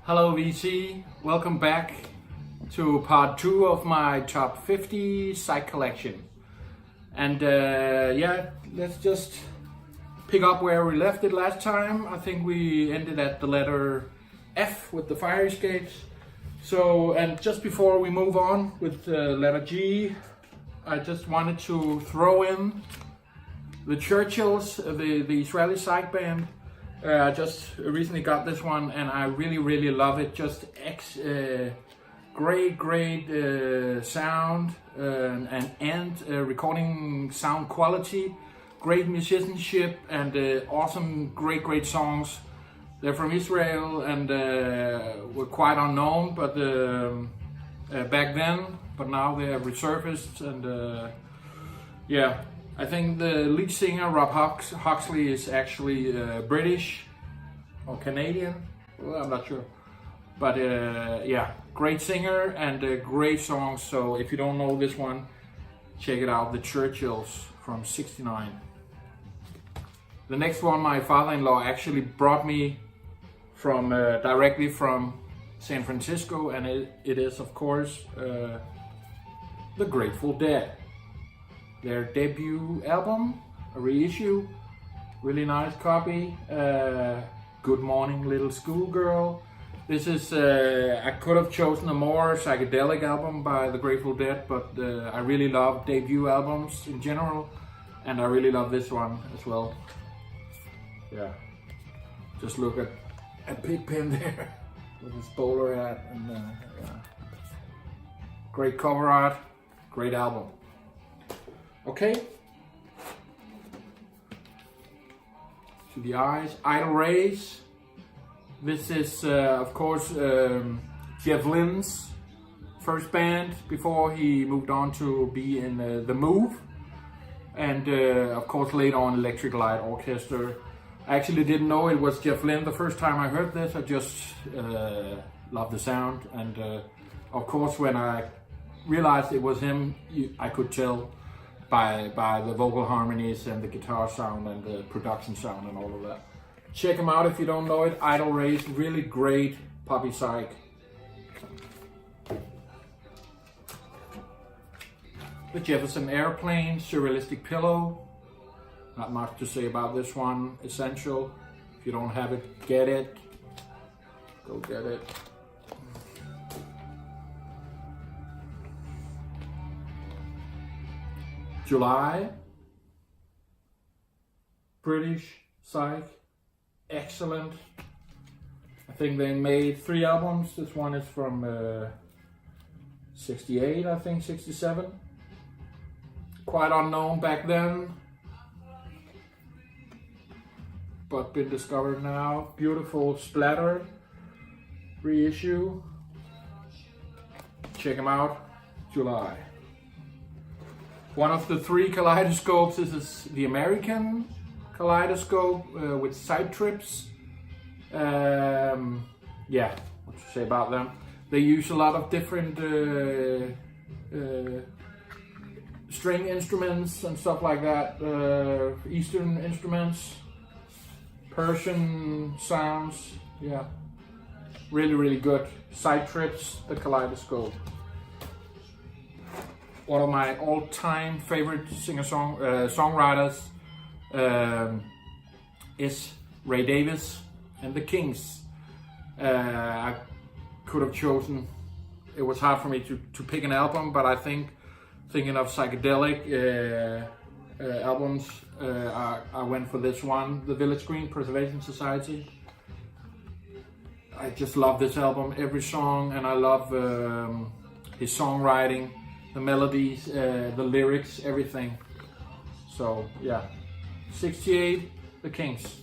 Hello VC, welcome back to part 2 of my top 50 Psych collection. And yeah, let's just pick up where we left it last time. I think we ended at the letter F with the fire escapes. So, and just before we move on with letter G, I just wanted to throw in the Churchills, the Israeli Psych band. I just recently got this one and I really love it. Just great sound and recording sound quality, great musicianship, and awesome great songs. They're from Israel and were quite unknown, but back then. But now they have resurfaced, and yeah. I think the lead singer, Rob Huxley, is actually British or Canadian. Well, I'm not sure. But yeah, great singer and great songs. So if you don't know this one, check it out. The Churchills from '69. The next one, my father-in-law actually brought me from directly from San Francisco, and it is, of course, the Grateful Dead. Their debut album, a reissue, really nice copy. Good Morning Little Schoolgirl. This is, I could have chosen a more psychedelic album by the Grateful Dead, but I really love debut albums in general, and I really love this one as well. Yeah, just look at Pigpen there with his bowler hat, and yeah. Great cover art, great album. Okay, to the eyes, Idle Rays. This is, of course, Jeff Lynne's first band before he moved on to be in The Move. And, of course, later on Electric Light Orchestra. I actually didn't know it was Jeff Lynne the first time I heard this. I just loved the sound. And, of course, when I realized it was him, I could tell by the vocal harmonies and the guitar sound and the production sound and all of that. Check them out if you don't know it. Idle Rays, really great poppy psych. The Jefferson Airplane, Surrealistic Pillow. Not much to say about this one. Essential. If you don't have it, get it. Go get it. July, British Psych, excellent. I think they made 3 albums. This one is from 68, I think, 67. Quite unknown back then, but been discovered now. Beautiful splatter reissue. Check them out, July. One of the 3 Kaleidoscopes. This is the American Kaleidoscope with side trips. Yeah, what to say about them? They use a lot of different string instruments and stuff like that. Eastern instruments, Persian sounds. Yeah, really good. Side trips, the Kaleidoscope. One of my all-time favorite singer-songwriters is Ray Davies and the Kings. I could have chosen, it was hard for me to pick an album, but I think thinking of psychedelic albums, I went for this one, the Village Green Preservation Society. I just love this album, every song, and I love his songwriting. The melodies, the lyrics, everything. So yeah, 68, the Kings.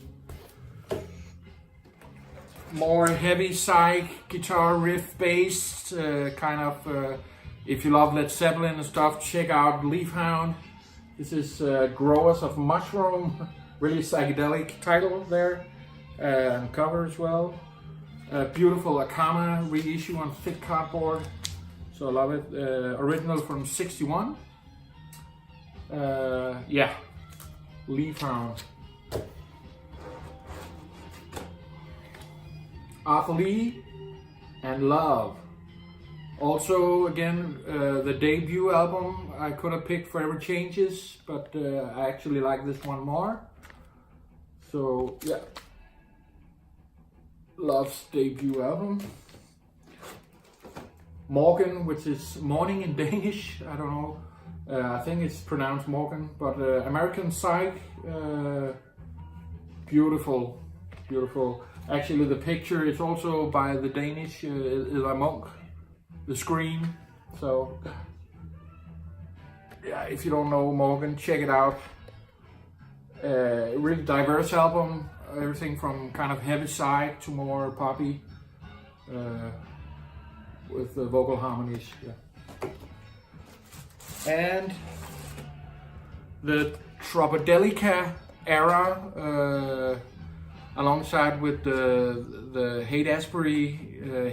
More heavy psych, guitar riff based, kind of. If you love Led Zeppelin and stuff, check out Leafhound. This is Growers of Mushroom, really psychedelic title there, and cover as well. Beautiful Akama reissue on thick cardboard. So I love it. Original from '61. Yeah, Leafhound. Arthur Lee, and Love. Also, again, the debut album I could have picked Forever Changes, but I actually like this one more. So yeah, Love's debut album. Morgen, which is morning in Danish, I don't know. I think it's pronounced Morgen, but American Psych, beautiful, beautiful. Actually, the picture is also by the Danish Ida Monk, the screen. So yeah, if you don't know Morgen, check it out. Really diverse album, everything from kind of heavy side to more poppy, with the vocal harmonies. Yeah. And the Tropodelica era, alongside with the Haight-Ashbury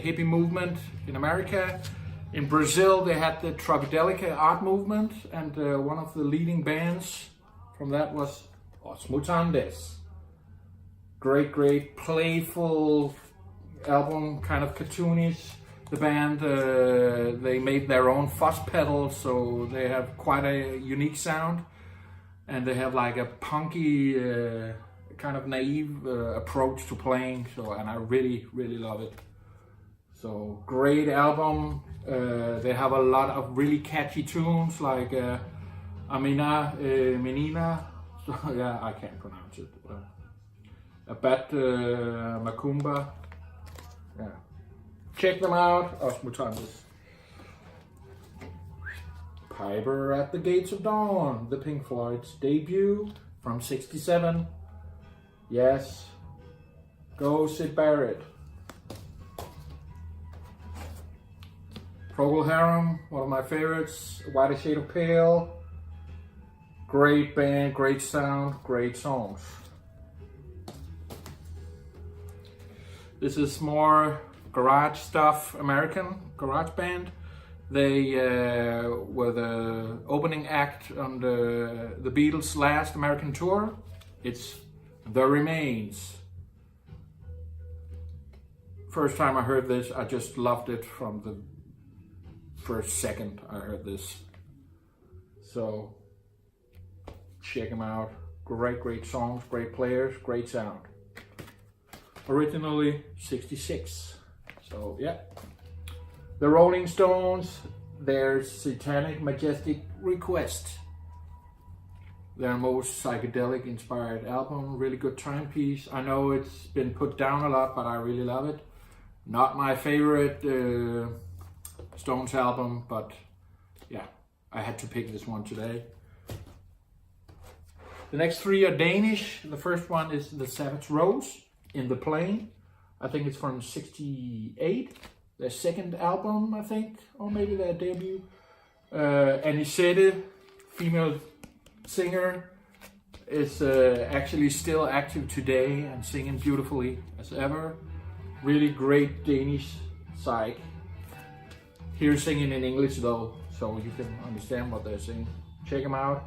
hippie movement in America. In Brazil, they had the Tropodelica art movement, and one of the leading bands from that was Os Mutantes. Great, great, playful album, kind of cartoonish. The band, they made their own fuzz pedals, so they have quite a unique sound, and they have like a punky, kind of naive approach to playing. So, and I really, really love it. So great album. They have a lot of really catchy tunes like Amina, Menina. So yeah, I can't pronounce it. Abat Macumba. Yeah. Check them out, Os Mutantes. Piper at the Gates of Dawn, the Pink Floyd's debut from '67. Yes, go Syd Barrett. Procol Harum, one of my favorites, Whiter Shade of Pale. Great band, great sound, great songs. This is more garage stuff, American garage band. They were the opening act on the Beatles' last American tour. It's The Remains. First time I heard this, I just loved it from the first second I heard this. So check them out. Great, great songs, great players, great sound. Originally '66. So yeah, the Rolling Stones, their Satanic Majesty Request, their most psychedelic inspired album, really good timepiece. I know it's been put down a lot, but I really love it. Not my favorite Stones album, but yeah, I had to pick this one today. The next three are Danish. The first one is The Savage Rose in the Plane. I think it's from '68, their second album, I think, or maybe their debut. Anisette, female singer, is actually still active today and singing beautifully as ever. Really great Danish Psych. Here singing in English though, so you can understand what they're saying. Check them out.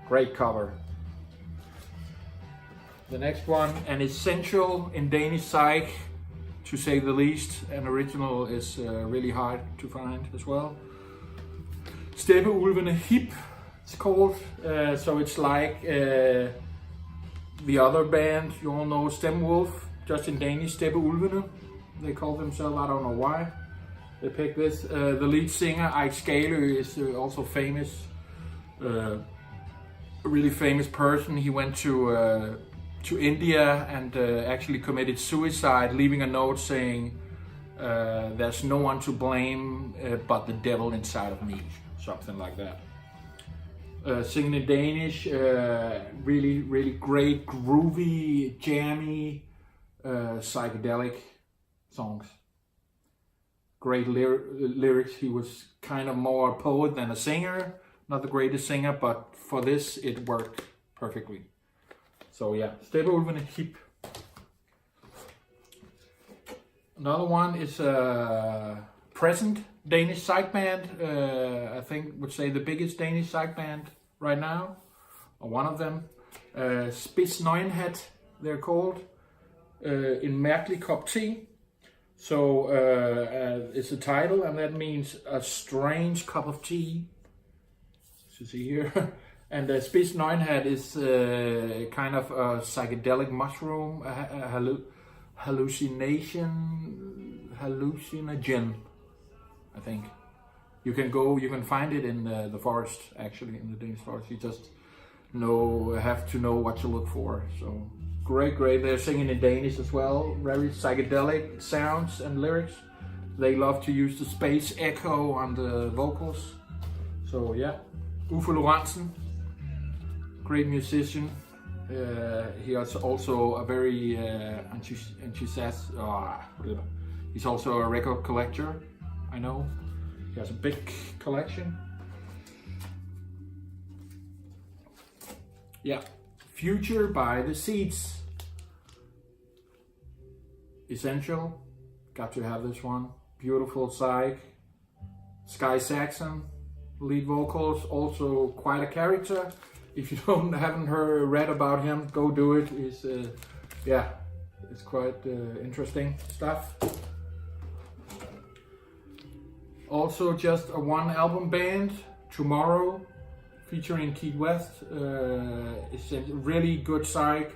Great cover. The next one, an essential in Danish Psych, to say the least. An original is really hard to find as well. Steppeulvene Hip, it's called. So it's like the other band you all know, Stemwolf, just in Danish, Steppeulvene. They call themselves, I don't know why they picked this. The lead singer, Eik Skalø, is also famous. A really famous person. He went to India and actually committed suicide, leaving a note saying, there's no one to blame but the devil inside of me, something like that. Singing in Danish, really, really great, groovy, jammy, psychedelic songs. Great lyrics. He was kind of more a poet than a singer, not the greatest singer, but for this it worked perfectly. So yeah, Steppeulvene Hip. Another one is a present Danish psych band. I think would say the biggest Danish psych band right now, or one of them. Spids Nøgenhat, they're called. In Mærkelig Kop Te. So it's a title, and that means a strange cup of tea. As you see here. And the Spids Neunhat is kind of a psychedelic mushroom, hallucinogen, I think. You can find it in the forest, actually, in the Danish forest. You just have to know what to look for. So great. They're singing in Danish as well. Very psychedelic sounds and lyrics. They love to use the space echo on the vocals. So yeah, Uffe Lorentzen. Great musician. He is also a very enthusiastic. He's also a record collector. I know he has a big collection. Yeah, Future by the Seeds. Essential. Got to have this one. Beautiful Psych. Sky Saxon. Lead vocals. Also quite a character. If you haven't read about him, go do it. He's it's quite interesting stuff. Also, just a one album band, Tomorrow, featuring Keith West. It's a really good Psych.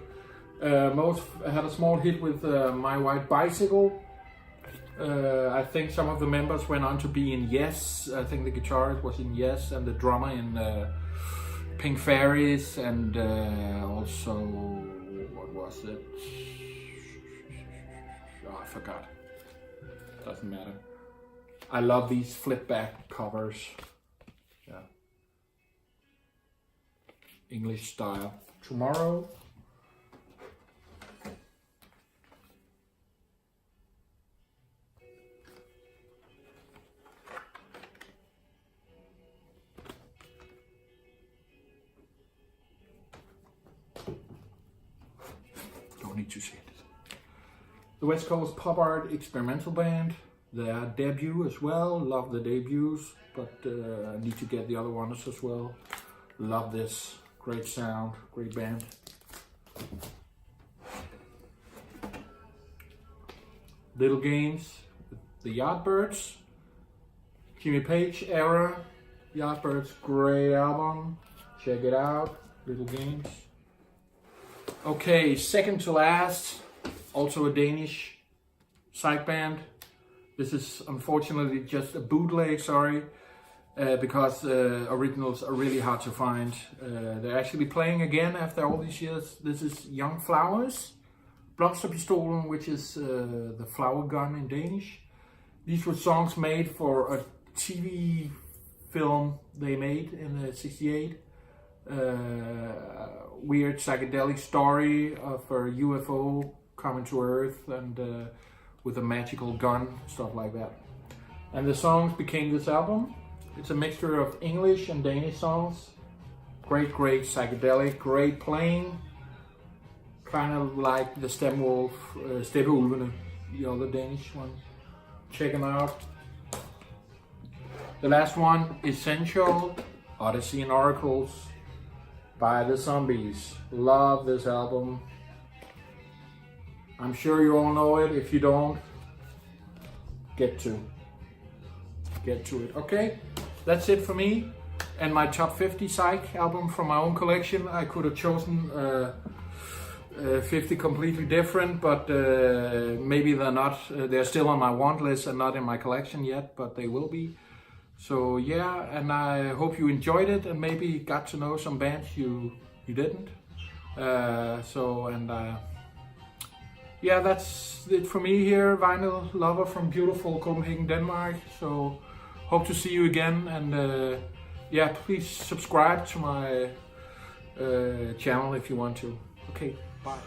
Most had a small hit with My White Bicycle. I think some of the members went on to be in Yes. I think the guitarist was in Yes, and the drummer in Pink Fairies, and also, what was it? Oh, I forgot. Doesn't matter. I love these flip back covers. Yeah. English style. Tomorrow. Need to see it. The West Coast pop art experimental band. Their debut as well. Love the debuts, but I need to get the other ones as well. Love this. Great sound, great band. Little Games, the Yardbirds. Jimmy Page era. Yardbirds, great album. Check it out. Little Games. Okay, Secondtolast, also a Danish psych band. This is unfortunately just a bootleg, sorry, because originals are really hard to find. They're actually playing again after all these years. This is Young Flowers, Blomsterpistolen, which is the flower gun in Danish. These were songs made for a TV film they made in '68. Weird psychedelic story of a UFO coming to Earth and with a magical gun, stuff like that. And the songs became this album. It's a mixture of English and Danish songs. Great psychedelic, great playing. Kind of like the Stemwolf, Steppeulvene, the other Danish one. Check them out. The last one, Seneschal Odyssey and Oracles by the Zombies. Love this album. I'm sure you all know it. If you don't, get to it. Okay, that's it for me and my top 50 Psych album from my own collection. I could have chosen 50 completely different, but maybe they're not. They're still on my want list and not in my collection yet, but they will be. So yeah, and I hope you enjoyed it and maybe got to know some bands you didn't. Yeah, that's it for me here, Vinyl Lover from beautiful Copenhagen, Denmark. So hope to see you again, and yeah, please subscribe to my channel if you want to. Okay, bye.